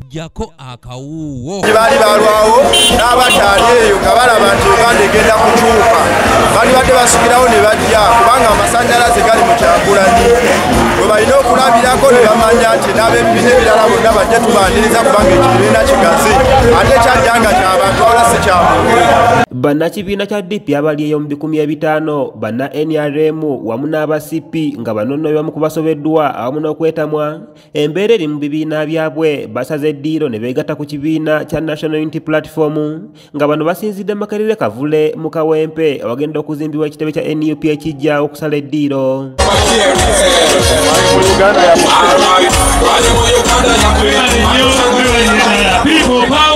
jako akawuwo bali balwawo n'abakyali eyo nga balaba nti Uganda egenda kukyuka bali badde basikirawo ne bajja kubanga amasannyalaze gali mu kyagulanyi bwe balina okulabirako ne bamanya nti n'abeebibiina ebirala bonna bajja tubaniriza kubanga ekibiina kigazi ate kyaddanga ky'abantu wala si kyamuntu. Bannakibiina kya DP abali eyo mu 1500 banna NRM wamu n'abasipi nga banono bamu kubasobeddwa awamu n'okwetamwa embeera eri mu bibiina byabwe basaze eddiiro ne beegatta ku kibiina kya National Unity Platform nga bano basinzidde Makerere Kavule mu Kawempe awagenda okuzimbibwa ekitebe kya NUP ekijja okusala eddiiro.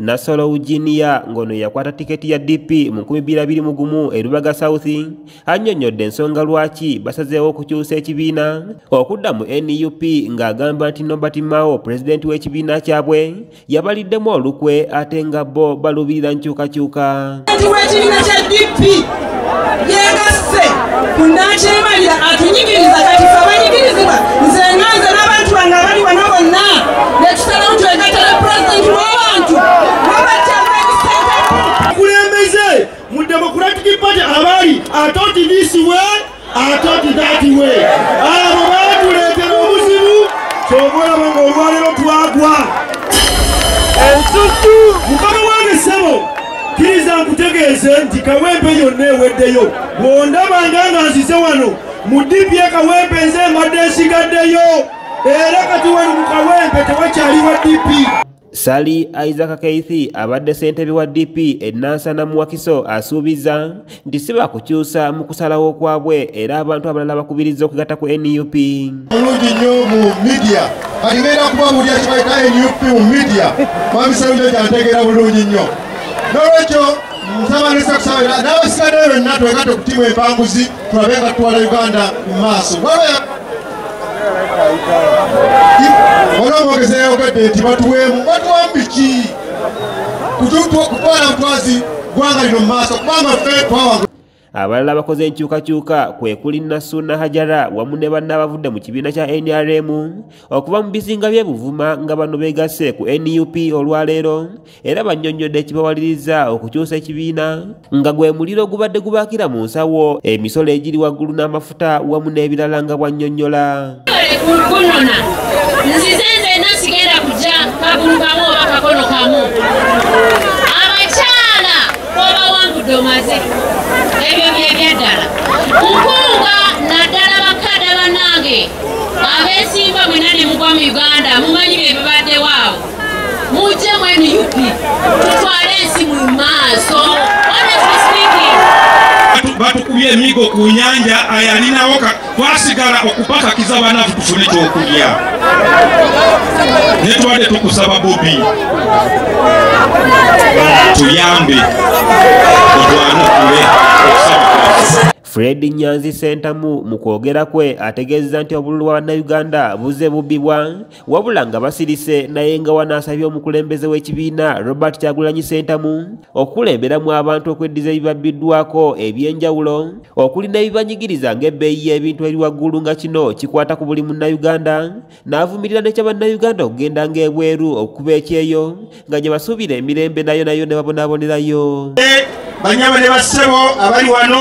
Nasolo Ujiniya ngono yakwata tiketi ya DP mu 2021 e Lubaga South annyonnyodde ensonga lwaki basazeewo okukyusa ekibiina okudda mu NUP ng'agamba nti Nobert Mao pulezidenti w'ekibiina kyabwe yabaliddemu olukwe ate nga bo balubirira nkyukakyuka. Ekibiina kya DP yeegasse kunakyemalira atunyigiriza kati fe abanyigirizibwa nze nganze n'abantu bange abali wano bonna netusalawo twegattala pulezidenti w'abantu kulembeze mu Democratic Party abali atoti this way atoti that way abo batuleetera obuzibu kyobola nga olwaliro twagwa ensusu mukama wange ssebo kiriza nkutegeeze nti Kawempe yonna eweddeyo bw'ondabanga nga nzize wano mu DP Kawempe nze mbadde nsigaddeyo era kati wano mu Kawempe tewakyali wa DP. Sali Isaac Keithi abadde ssentebe wa DP Nansana Muwakiso asuubiza nti si bakukyusa mu kusalawo kwabwe era abantu abalala bakubiriza okugatta ku NUP. Mulungi nnyo mu media alimera kuba buli akibayita NUP mu media mwamisabiro kyantegeera bulungi nnyo n'olwekyo nsaba nesa kusabira n'abasigaddeyo bonna twegatte ku ttiimu empanguzi tulabe nga tutwala Uganda mu maaso. Wala mwagezeyo kadde nti batuweemu batuwambiki kutwala mutwazi gwanga lino mu maaso kubanga ffe twawangula. Abalala bakoze enkyukakyuka kwe kuli Nasuna Hajara wamu ne banna abavudde mu kibiina kya NRM okuva mu bizinga by'e Buvuma nga bano beegasse ku NUP olwaleero era bannyonnyodde ekibawaliriza okukyusa ekibiina nga gwe muliro gubadde gubaakira mu nsawo emisolo egiri waggulu n'amafuta wamu n'ebirala nga bwannyonnyola. Kunona nzizenze nasigenda kujja kabulu kamu oba kakono kamu abakyala oba wangudde omaze ebyo byebyadala nkunga naddala bakadde bannange abeesimba mwena ne mugwa mu Uganda mumanyi bye bibadde waawo mujje mu NUP tutwale ensi mu maaso. Honestly speaking batukubye emigo ku nyanja ayalinawo twasigala okupakakiza banafu tufune ekyokulya netwadde tukusaba Bobi tuyambe otwanukule okusaba Fred Nyanzi Sentamu mu kwogera kwe ategeeza nti obululu bwa Uganda buze bubbibwa wabula nga basirise naye nga wanaasabye omukulembeze w'ekibiina Robert Kyagulanyi Sentamu okukulemberamu abantu okweddiza ebibabbiddwako ebyenjawulo okuli n'ebibanyigiriza ng'ebbeeyi y'ebintu eri waggulu nga kino kikwata ku buli munnayuganda n'avumirira ne kyabannayuganda okugenda ng'ebweru okukuba ekyeyo nga gye basuubira emirembe nayo ne babonaabonerayo. Banyama ne bassebo abali wano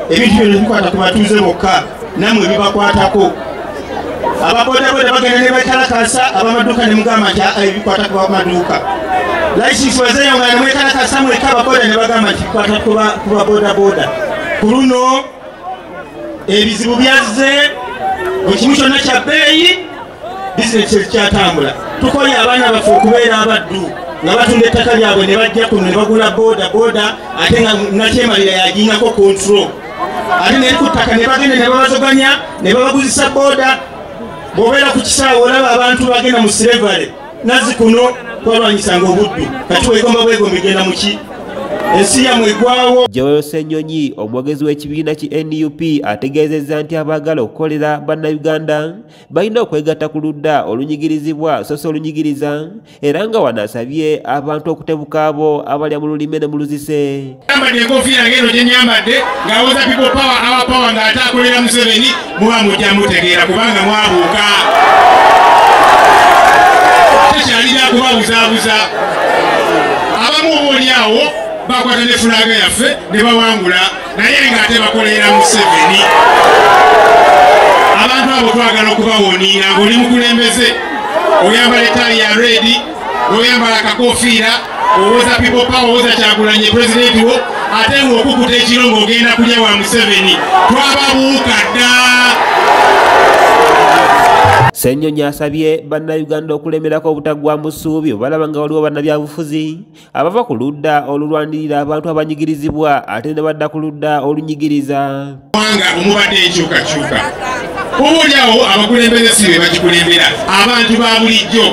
ebintu bino bikwata ku batuuze bokka namwe bibakwatako. Ababodaboda bagenda ne bekalakasa abamaduuka ne mugamba nti bikwata ku bamaduuka. License wazeyonga ne mwekalakasa mweka ababoda ne bagamba nti bikwata ku babodaboda. Ku luno ebizibu byazze buli kimu kyonna kya bbeeyi bizinesi ekyatambula. Tukolye abaana baffe okubeera abaddu nga batunda ettaka lyabwe ne bajja kuno ne bagula boda ate nga nakyemalira yaginako control ate neri ku ttaka ne bagenda ne babazoganya ne babaguzisa boda. Bw'obeera ku kisaawe olaba abantu bagenda mu slavery nazi kuno twalwanyisanga obuddu kati weegomba bwegomba egenda mu ki ensi yammwe egwawo. Joel Ssenyonyi omwogezi w'ekibiina ki NUP ategeezezza nti abaagala okukolera bannayuganda balina okwegatta ku ludda olunyigirizibwa so si olunyigiriza era nga wanaasabye abantu okutebuka abo abalya mu lulime ne mu luzise. Nyambadde enkofiira ng'eno gye nyambadde ng'awoza people power our power ng'ate akolera Museveni muba mujja mutegeera kubanga mwabuuka. Tekyalira kubabuzaabuza abamu oboolyawo bakwata ne fulaga yaffe ne bawangula naye ng'ate bakolera Museveni. Abantu abo twagala okubawoniira ng'oli mukulembeze oyambala ettaali ya redi n'oyambala akakofiira owoza people power owoza Kyagulanyi pulezidenti wo ate ng'okukuta ekiro ng'ogenda kulya wa Museveni twababuuka dda. Ssenyonyi asabye bannayuganda okulemerako obutaggwa mu ssuubi balaba nga waliwo bannabyabufuzi abava ku ludda olulwanirira abantu abanyigirizibwa ate ne badda ku ludda olunyigiriza. Wanga omubadde enkyukakyuka oboolyawo abakulembeze si be bakikulembera abantu ba bulijjo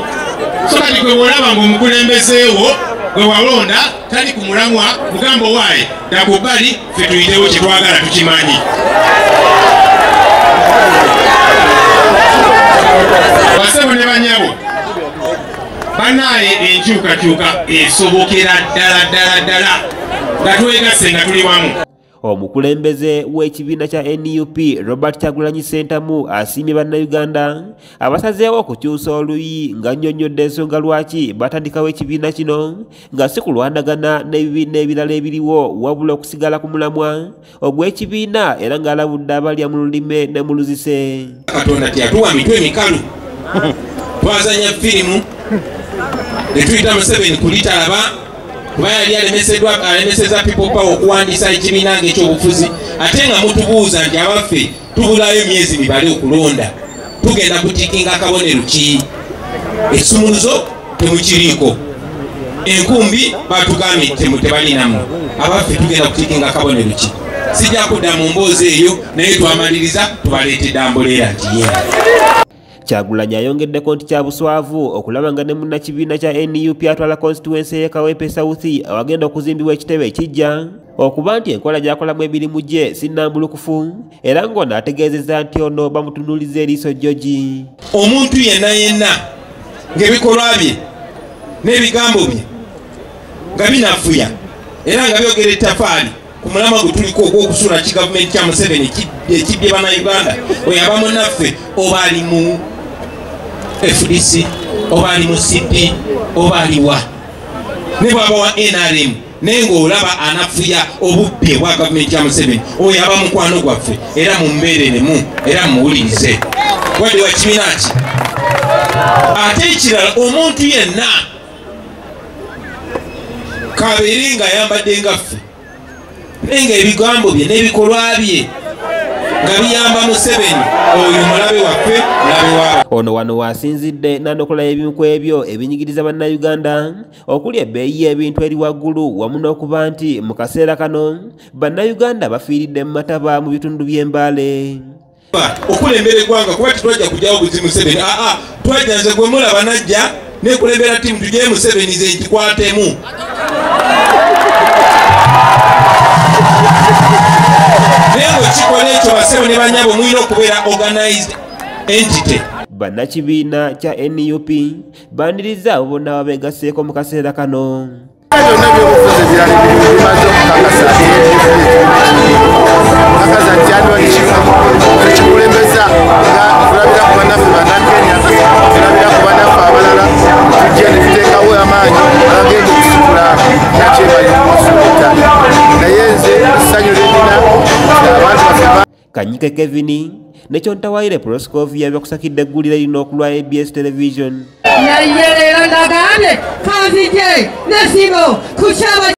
so kati gwe bw'olaba ng'omukulembezeewo gwe walonda tali ku mulamwa mugamba owaaye dda ku bbali ffe tuyitewo kye twagala tukimanyi. Basebo ne banyabo banaye enkyukakyuka esobokera ddala nga twegasse nga tuli wamu. Omukulembeze w'ekibiina kya NUP Robert Kyagulanyi Ssentamu asiimye bannayuganda abasazeewo okukyusa oluyi nga nnyonnyodde ensonga lwaki batandikawo ekibiina kino nga si kulwanagana n'ebibiina ebirala ebiriwo wabula okusigala ku mulamwa ogw'ekibiina era ng'alabudde abalya mu lulime ne mu luzise. Katonda teyatuwa mitwe mikalu twazanya firimu ne tuyita Museveni kulitalaba kuba yali alemeseza people power okuwandiisa ekibiina ng'ekyobufuzi ate nga mutubuuza nti abaffe tubulayo emyezi mibale okulonda tugenda kutikinga akabonero ki? Essumuluzo temukiriiko, enkumbi batugambye tebalinamu, abaffe tugenda kutikinga akabonero ki? Sijja kudda mu mboozi eyo naye twamaliriza tubaleetedde amboleera nti yena. Kyagulanyi ayongeddeko nti kya buswavu okulaba nga ne munnakibiina kya NUP atwala constituency y'e Kaweepe South awagenda okuzimbibwa ekitebe ekijja okuba nti enkola gy'akolamu emirimu gye si nnambulukufu era ng'ono ategeezezza nti ono bamutunuuliza eriiso George. Omuntu yenna ng'ebikolwa bye n'ebigambo bye nga binafuya era nga byogera ettafaali ku mulamwa gwe tuliko ogw'okusuula ki gavumenti kya Museveni ekibbye bannayuganda oyaba munnaffe oba ali mu FDC oba ali mu CP oba aliwa ne bw'aba wa NRM naye ng'olaba anafuya obubbi bwa gavumenti ya Museveni oyo aba mukwano gwaffe era mumbeereremu era muwulirize wadde wa kibiina ki. Ate ekirala omuntu yenna kabeere nga ayambadde nga ffe naye nga ebigambo bye n'ebikolwa bye nga biyamba Museveni oyo mulabe waffe mulabe waaba. Ono wano wasinzidde n'anokola ebimu ku ebyo ebinyigiriza bannayuganda okuli ebbeeyi y'ebintu eri waggulu wamu n'okuba nti mu kaseera kano bannayuganda bafiiridde mu mataba mu bitundu by'Embale. Okulembera eggwanga kuba tetwajja kujjawo buzi Museveni twajja nze gwe mulaba najja nekulembera ttiimu tugye Museveni ze nkikwatemu. Nengo kikola ekyo basebo ne banyabo mulina okubeera organized entity. Bannakibiina kya NUP bandirizza abo bonna ababeegaseeko mu kaseera kano. Byonna ebyobufuzi birala bimaze okukakasa kakaza January ekikulembeza nga tulabira ku bannaffe bannakenya tulabira ku bannaffe abalala tujja ne tuteekawo amaanyi agenda okusukula nakyebalimusulita naye nze essanyu lyenina abantu baffe. Kanyike Kevin ne Kyontawayire Proscovia byakusakidde eggulire lino okulwa ABS Television. Naye leero ndagambye kanzije nesibo ku kyaba